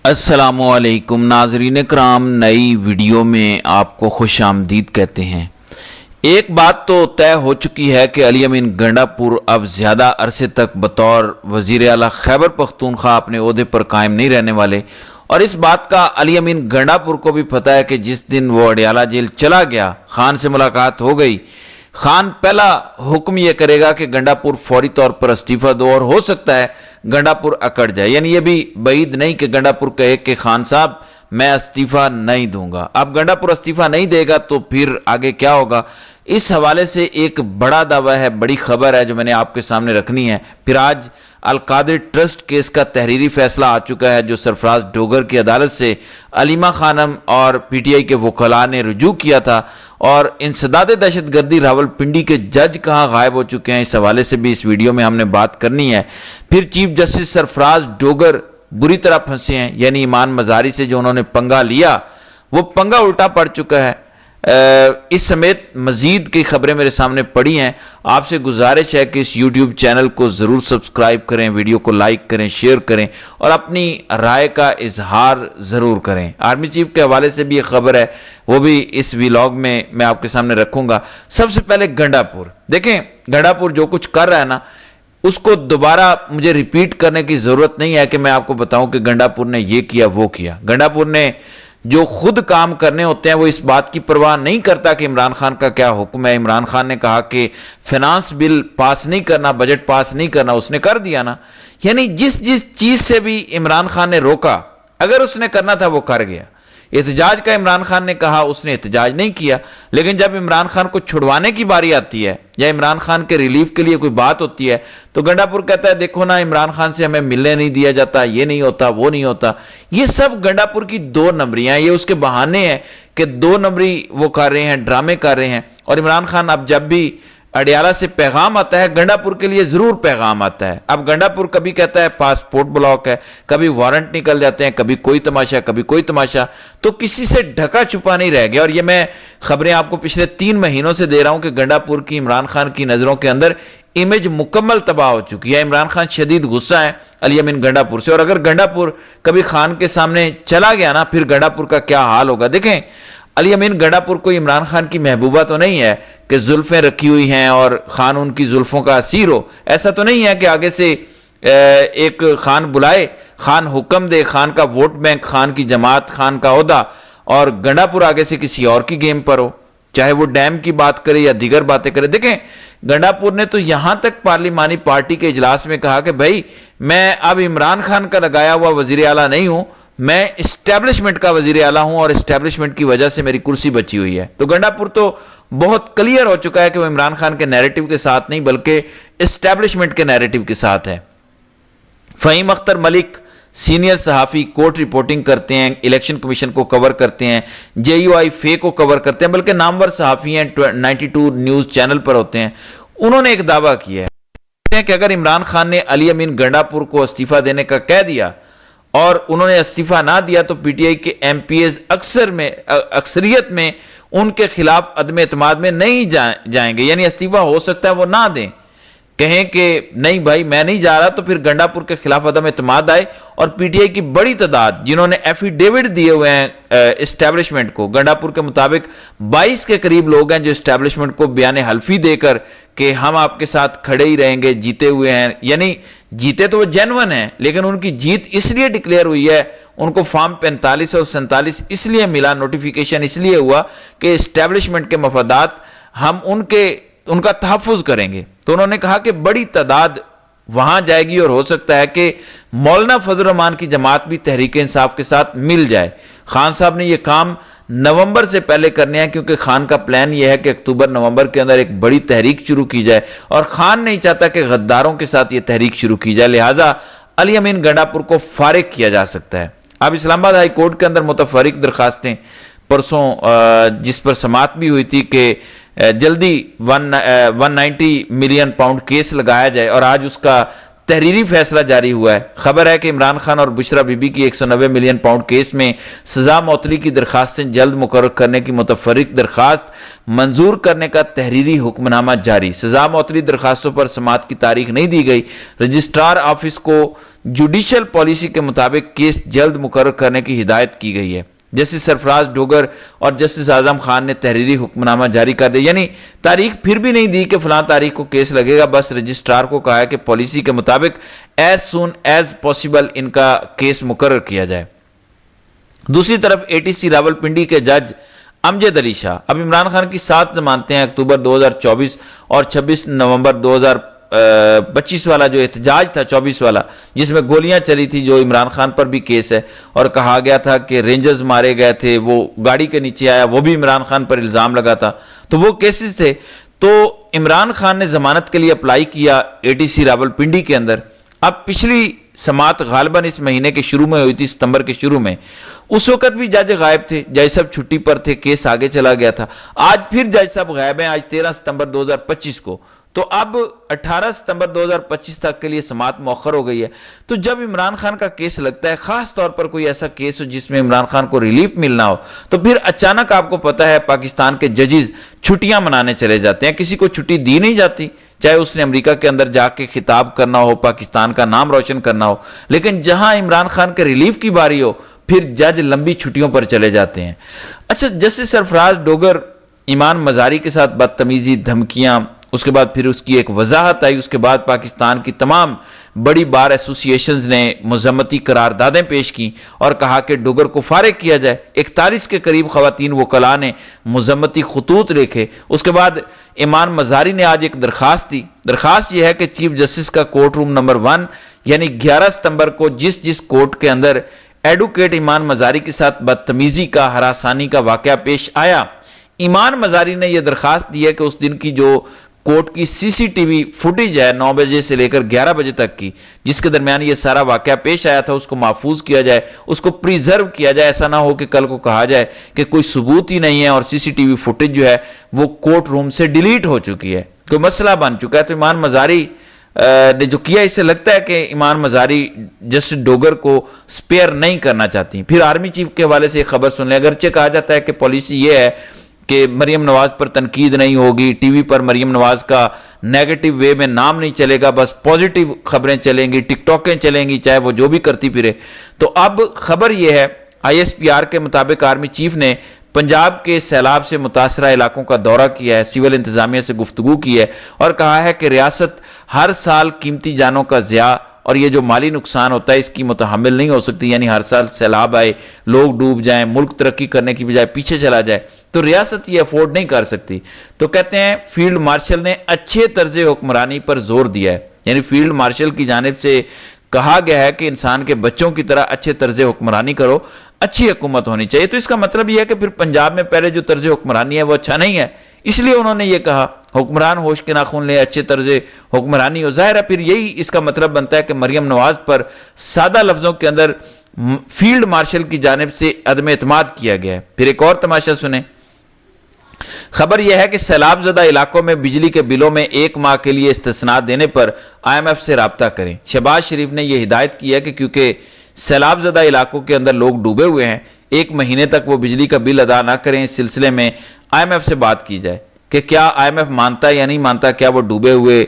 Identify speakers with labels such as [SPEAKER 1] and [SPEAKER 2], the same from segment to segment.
[SPEAKER 1] السلام علیکم ناظرین کرام، نئی ویڈیو میں آپ کو خوش آمدید کہتے ہیں۔ ایک بات تو طے ہو چکی ہے کہ علی امین گنڈا پور اب زیادہ عرصے تک بطور وزیر اعلیٰ خیبر پختونخوا اپنے عہدے پر قائم نہیں رہنے والے، اور اس بات کا علی امین گنڈا پور کو بھی پتہ ہے کہ جس دن وہ اڈیالہ جیل چلا گیا، خان سے ملاقات ہو گئی، خان پہلا حکم یہ کرے گا کہ گنڈا پور فوری طور پر استعفیٰ دو، اور ہو سکتا ہے گنڈا پور اکڑ جائے۔ یعنی یہ بھی بعید نہیں کہ گنڈا پور کہے کہ خان صاحب میں استعفیٰ نہیں دوں گا۔ اب گنڈا پور استعفیٰ نہیں دے گا تو پھر آگے کیا ہوگا؟ اس حوالے سے ایک بڑا دعویٰ ہے، بڑی خبر ہے جو میں نے آپ کے سامنے رکھنی ہے۔ پھر آج القادر ٹرسٹ کیس کا تحریری فیصلہ آ چکا ہے جو سرفراز ڈوگر کی عدالت سے علیمہ خانم اور پی ٹی آئی کے وکلاء نے رجوع کیا تھا، اور انسداد دہشت گردی راولپنڈی کے جج کہاں غائب ہو چکے ہیں، اس حوالے سے بھی اس ویڈیو میں ہم نے بات کرنی ہے۔ پھر چیف جسٹس سرفراز ڈوگر بری طرح پھنسے ہیں، یعنی ایمان مزاری سے جو انہوں نے پنگا لیا وہ پنگا الٹا پڑ چکا ہے۔ اس سمیت مزید کئی خبریں میرے سامنے پڑی ہیں۔ آپ سے گزارش ہے کہ اس یوٹیوب چینل کو ضرور سبسکرائب کریں، ویڈیو کو لائک کریں، شیئر کریں اور اپنی رائے کا اظہار ضرور کریں۔ آرمی چیف کے حوالے سے بھی ایک خبر ہے، وہ بھی اس ویلاگ میں آپ کے سامنے رکھوں گا۔ سب سے پہلے گنڈا پور دیکھیں، گنڈا پور جو کچھ کر رہا ہے نا، اس کو دوبارہ مجھے ریپیٹ کرنے کی ضرورت نہیں ہے کہ میں آپ کو بتاؤں کہ گنڈا پور نے یہ کیا وہ کیا۔ گنڈا پور نے جو خود کام کرنے ہوتے ہیں وہ اس بات کی پرواہ نہیں کرتا کہ عمران خان کا کیا حکم ہے۔ عمران خان نے کہا کہ فنانس بل پاس نہیں کرنا، بجٹ پاس نہیں کرنا، اس نے کر دیا نا۔ یعنی جس چیز سے بھی عمران خان نے روکا، اگر اس نے کرنا تھا وہ کر گیا۔ احتجاج کا عمران خان نے کہا، اس نے احتجاج نہیں کیا، لیکن جب عمران خان کو چھڑوانے کی باری آتی ہے یا عمران خان کے ریلیف کے لیے کوئی بات ہوتی ہے تو گنڈا پور کہتا ہے دیکھو نا، عمران خان سے ہمیں ملنے نہیں دیا جاتا، یہ نہیں ہوتا، وہ نہیں ہوتا۔ یہ سب گنڈا پور کی دو نمبریاں، یہ اس کے بہانے ہیں کہ دو نمبری وہ کر رہے ہیں، ڈرامے کر رہے ہیں۔ اور عمران خان اب جب بھی اڈیالہ سے پیغام آتا ہے، گنڈا پور کے لیے ضرور پیغام آتا ہے۔ اب گنڈا پور کبھی کہتا ہے پاسپورٹ بلاک ہے، کبھی وارنٹ نکل جاتے ہیں، کبھی کوئی تماشا، کبھی کوئی تماشا، تو کسی سے ڈھکا چھپا نہیں رہ گیا۔ اور یہ میں خبریں آپ کو پچھلے 3 مہینوں سے دے رہا ہوں کہ گنڈا پور کی عمران خان کی نظروں کے اندر امیج مکمل تباہ ہو چکی ہے۔ عمران خان شدید غصہ ہے علی امین گنڈا پور سے، اور اگر گنڈا پور کبھی خان کے سامنے چلا گیا نا، پھر گنڈا پور کا کیا حال ہوگا دیکھیں۔ علی امین گنڈا پور کوئی عمران خان کی محبوبہ تو نہیں ہے کہ زلفیں رکھی ہوئی ہیں اور خان ان کی زلفوں کا اسیر ہو۔ ایسا تو نہیں ہے کہ آگے سے ایک خان بلائے، خان حکم دے، خان کا ووٹ بینک، خان کی جماعت، خان کا عہدہ، اور گنڈا پور آگے سے کسی اور کی گیم پر ہو، چاہے وہ ڈیم کی بات کرے یا دیگر باتیں کرے۔ دیکھیں گنڈا پور نے تو یہاں تک پارلیمانی پارٹی کے اجلاس میں کہا کہ بھائی میں اب عمران خان کا لگایا ہوا وزیر اعلیٰ نہیں ہوں، میں اسٹیبلشمنٹ کا وزیر اعلیٰ ہوں، اور اسٹیبلشمنٹ کی وجہ سے میری کرسی بچی ہوئی ہے۔ تو گنڈا پور تو بہت کلیئر ہو چکا ہے کہ وہ عمران خان کے نیریٹو کے ساتھ نہیں بلکہ اسٹیبلشمنٹ کے نیریٹو کے ساتھ ہے۔ فہیم اختر ملک سینئر صحافی، کوٹ رپورٹنگ کرتے ہیں، الیکشن کمیشن کو کور کرتے ہیں، جے یو آئی فے کو کور کرتے ہیں، بلکہ نامور صحافی ہیں، 92 نیوز چینل پر ہوتے ہیں۔ انہوں نے ایک دعویٰ کیا ہے کہ اگر عمران خان نے علی امین گنڈا پور کو استعفیٰ دینے کا کہہ دیا اور انہوں نے استعفیٰ نہ دیا تو پی ٹی آئی کے ایم پی ایز اکثریت میں ان کے خلاف عدم اعتماد میں نہیں جائیں گے۔ یعنی استعفیٰ ہو سکتا ہے وہ نہ دیں، کہیں کہ نہیں بھائی میں نہیں جا رہا، تو پھر گنڈا پور کے خلاف عدم اعتماد آئے، اور پی ٹی آئی کی بڑی تعداد جنہوں نے ایفیڈیوٹ دیے ہوئے ہیں اسٹیبلشمنٹ کو، گنڈا پور کے مطابق 22 کے قریب لوگ ہیں جو اسٹیبلشمنٹ کو بیان حلفی دے کر کہ ہم آپ کے ساتھ کھڑے ہی رہیں گے، جیتے ہوئے ہیں۔ یعنی جیتے تو وہ جینون ہیں، لیکن ان کی جیت اس لیے ڈکلیئر ہوئی ہے، ان کو فارم 45 اور 47 اس لیے ملا، نوٹیفیکیشن اس لیے ہوا کہ اسٹیبلشمنٹ کے مفادات ہم ان کا تحفظ کریں گے۔ تو انہوں نے کہا کہ بڑی تعداد وہاں جائے گی، اور ہو سکتا ہے کہ مولانا فضل الرحمان کی جماعت بھی تحریک انصاف کے ساتھ مل جائے۔ خان صاحب نے یہ کام نومبر سے پہلے کرنے ہیں، کیونکہ خان کا پلان یہ ہے کہ اکتوبر نومبر کے اندر ایک بڑی تحریک شروع کی جائے، اور خان نہیں چاہتا کہ غداروں کے ساتھ یہ تحریک شروع کی جائے، لہٰذا علی امین گنڈا پور کو فارغ کیا جا سکتا ہے۔ اب اسلام آباد ہائی کورٹ کے اندر متفرق درخواستیں پرسوں جس پر سماعت بھی ہوئی تھی کہ جلدی 190 ملین پاؤنڈ کیس لگایا جائے، اور آج اس کا تحریری فیصلہ جاری ہوا ہے۔ خبر ہے کہ عمران خان اور بشرا بی بی کی 190 ملین پاؤنڈ کیس میں سزا معطلی کی درخواستیں جلد مقرر کرنے کی متفرق درخواست منظور کرنے کا تحریری حکم نامہ جاری۔ سزا معطلی درخواستوں پر سماعت کی تاریخ نہیں دی گئی۔ رجسٹرار آفس کو جوڈیشل پالیسی کے مطابق کیس جلد مقرر کرنے کی ہدایت کی گئی ہے۔ جسٹس سرفراز ڈوگر اور جسٹس اعظم خان نے تحریری حکم نامہ جاری کر دیا، یعنی تاریخ پھر بھی نہیں دی کہ فلاں تاریخ کو کیس لگے گا، بس رجسٹرار کو کہا ہے کہ پالیسی کے مطابق as soon as possible in کا کیس مقرر کیا جائے۔ دوسری طرف ATC راولپنڈی کے جج امجد علی شاہ اب عمران خان کی 7 ضمانتیں ہیں، اکتوبر 2024 اور 26 نومبر 2025 والا جو احتجاج تھا 24 والا، جس میں گولیاں چلی تھی، جو عمران خان پر بھی کیس ہے، اور کہا گیا تھا کہ رینجرز مارے گئے تھے، وہ گاڑی کے نیچے آیا، وہ بھی عمران خان پر الزام لگا تھا، تو وہ کیسز تھے۔ تو عمران خان نے ضمانت کے لیے اپلائی کیا ATC راولپنڈی کے اندر۔ اب پچھلی سماعت غالباً اس مہینے کے شروع میں ہوئی تھی، ستمبر کے شروع میں، اس وقت بھی جج غائب تھے، جج صاحب چھٹی پر تھے، کیس آگے چلا گیا تھا۔ آج پھر جج صاحب غائب ہیں، آج 13 ستمبر 2025 کو، تو اب 18 ستمبر 2025 تک کے لیے سماعت مؤخر ہو گئی ہے۔ تو جب عمران خان کا کیس لگتا ہے، خاص طور پر کوئی ایسا کیس ہو جس میں عمران خان کو ریلیف ملنا ہو، تو پھر اچانک آپ کو پتا ہے پاکستان کے ججز چھٹیاں منانے چلے جاتے ہیں۔ کسی کو چھٹی دی نہیں جاتی، چاہے اس نے امریکہ کے اندر جا کے خطاب کرنا ہو، پاکستان کا نام روشن کرنا ہو، لیکن جہاں عمران خان کے ریلیف کی باری ہو، پھر جج لمبی چھٹیوں پر چلے جاتے ہیں۔ اچھا، جسٹس سرفراز ڈوگر ایمان مزاری کے ساتھ بدتمیزی، دھمکیاں، اس کے بعد پھر اس کی ایک وضاحت آئی، اس کے بعد پاکستان کی تمام بڑی بار ایسوسی ایشنز نے مذمتی قراردادیں پیش کی اور کہا کہ ڈوگر کو فارغ کیا جائے۔ 41 کے قریب خواتین وکلاء نے مذمتی خطوط لکھے۔ اس کے بعد ایمان مزاری نے آج ایک درخواست دی۔ درخواست یہ ہے کہ چیف جسٹس کا کورٹ روم نمبر 1 یعنی 11 ستمبر کو جس کورٹ کے اندر ایڈوکیٹ ایمان مزاری کے ساتھ بدتمیزی کا، ہراسانی کا واقعہ پیش آیا، ایمان مزاری نے یہ درخواست دی ہے کہ اس دن کی جو کورٹ کی CCTV فوٹیج ہے 9 بجے سے لے کر 11 بجے تک کی، جس کے درمیان یہ سارا واقعہ پیش آیا تھا، اس کو محفوظ کیا جائے، اس کو پریزرو کیا جائے۔ ایسا نہ ہو کہ کل کو کہا جائے کہ کوئی ثبوت ہی نہیں ہے اور CCTV فوٹیج جو ہے وہ کورٹ روم سے ڈیلیٹ ہو چکی ہے، کوئی مسئلہ بن چکا ہے۔ تو ایمان مزاری نے جو کیا، اس سے لگتا ہے کہ ایمان مزاری جسٹس ڈوگر کو سپیئر نہیں کرنا چاہتی۔ پھر آرمی چیف کے حوالے سے ایک خبر سن لیں۔ اگرچہ کہا جاتا ہے کہ پالیسی یہ ہے کہ مریم نواز پر تنقید نہیں ہوگی، ٹی وی پر مریم نواز کا نیگیٹو وے میں نام نہیں چلے گا، بس پازیٹیو خبریں چلیں گی، ٹک ٹاکیں چلیں گی، چاہے وہ جو بھی کرتی پھرے۔ تو اب خبر یہ ہے، ISPR کے مطابق آرمی چیف نے پنجاب کے سیلاب سے متاثرہ علاقوں کا دورہ کیا ہے، سول انتظامیہ سے گفتگو کی ہے اور کہا ہے کہ ریاست ہر سال قیمتی جانوں کا ضیاع اور یہ جو مالی نقصان ہوتا ہے اس کی متحمل نہیں ہو سکتی، یعنی ہر سال سیلاب آئے، لوگ ڈوب جائیں، ملک ترقی کرنے کی بجائے پیچھے چلا جائے، تو ریاست یہ افورڈ نہیں کر سکتی۔ تو کہتے ہیں فیلڈ مارشل نے اچھے طرز حکمرانی پر زور دیا ہے، یعنی فیلڈ مارشل کی جانب سے کہا گیا ہے کہ انسان کے بچوں کی طرح اچھے طرز حکمرانی کرو، اچھی حکومت ہونی چاہیے۔ تو اس کا مطلب یہ ہے کہ پھر پنجاب میں پہلے جو طرز حکمرانی ہے وہ اچھا نہیں ہے، اس لیے انہوں نے یہ کہا حکمران ہوش کے ناخن لے، اچھے طرز حکمرانی ہو۔ ظاہر ہے پھر یہی اس کا مطلب بنتا ہے کہ مریم نواز پر سادہ لفظوں کے اندر فیلڈ مارشل کی جانب سے عدم اعتماد کیا گیا ہے۔ پھر ایک اور تماشا سنیں۔ خبر یہ ہے کہ سیلاب زدہ علاقوں میں بجلی کے بلوں میں 1 ماہ کے لیے استثناء دینے پر IMF سے رابطہ کریں۔ شہباز شریف نے یہ ہدایت کی ہے کہ کیونکہ سیلاب زدہ علاقوں کے اندر لوگ ڈوبے ہوئے ہیں، 1 مہینے تک وہ بجلی کا بل ادا نہ کریں۔ اس سلسلے میں IMF سے بات کی جائے کہ کیا IMF مانتا ہے یا نہیں مانتا، کیا وہ ڈوبے ہوئے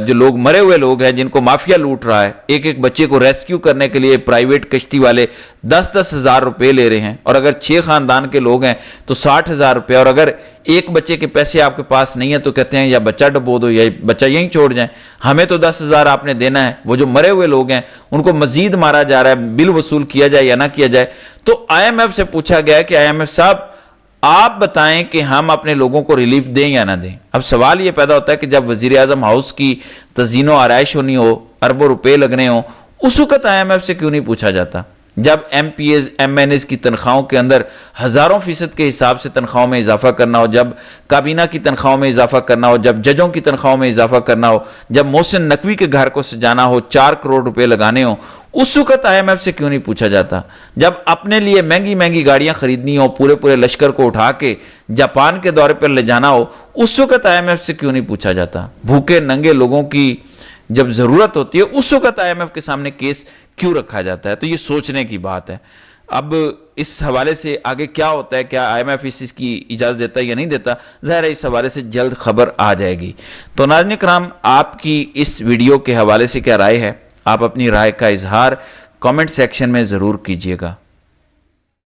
[SPEAKER 1] جو لوگ، مرے ہوئے لوگ ہیں جن کو مافیا لوٹ رہا ہے، ایک بچے کو ریسکیو کرنے کے لیے پرائیویٹ کشتی والے 10-10 ہزار روپے لے رہے ہیں، اور اگر 6 خاندان کے لوگ ہیں تو 60 ہزار روپے، اور اگر ایک بچے کے پیسے آپ کے پاس نہیں ہیں تو کہتے ہیں یا بچہ ڈبو دو یا بچہ یہیں چھوڑ جائیں، ہمیں تو 10 ہزار آپ نے دینا ہے۔ وہ جو مرے ہوئے لوگ ہیں ان کو مزید مارا جا رہا ہے، بل وصول کیا جائے یا نہ کیا جائے۔ تو IMF سے پوچھا گیا ہے کہ IMF صاحب آپ بتائیں کہ ہم اپنے لوگوں کو ریلیف دیں یا نہ دیں۔ اب سوال یہ پیدا ہوتا ہے کہ جب وزیر اعظم ہاؤس کی تزئین و آرائش ہونی ہو، اربوں روپے لگنے ہوں، اس وقت IMF سے کیوں نہیں پوچھا جاتا؟ جب MPs MNs کی تنخواہوں کے اندر ہزاروں فیصد کے حساب سے تنخواہوں میں اضافہ کرنا ہو، جب کابینہ کی تنخواہوں میں اضافہ کرنا ہو، جب ججوں کی تنخواہوں میں اضافہ کرنا ہو، جب محسن نقوی کے گھر کو سجانا ہو، 4 کروڑ روپے لگانے ہوں، اس وقت IMF سے کیوں نہیں پوچھا جاتا؟ جب اپنے لیے مہنگی مہنگی گاڑیاں خریدنی ہو، پورے لشکر کو اٹھا کے جاپان کے دورے پر لے جانا ہو، اس وقت IMF سے کیوں نہیں پوچھا جاتا؟ بھوکے ننگے لوگوں کی جب ضرورت ہوتی ہے اس وقت IMF کے سامنے کیس کیوں رکھا جاتا ہے؟ تو یہ سوچنے کی بات ہے۔ اب اس حوالے سے آگے کیا ہوتا ہے، کیا IMF اس کی اجازت دیتا ہے یا نہیں دیتا، ظاہر ہے اس حوالے سے جلد خبر آ جائے گی۔ تو ناظرین کرام، آپ کی اس ویڈیو کے حوالے سے کیا رائے ہے؟ آپ اپنی رائے کا اظہار کامنٹ سیکشن میں ضرور کیجیے گا۔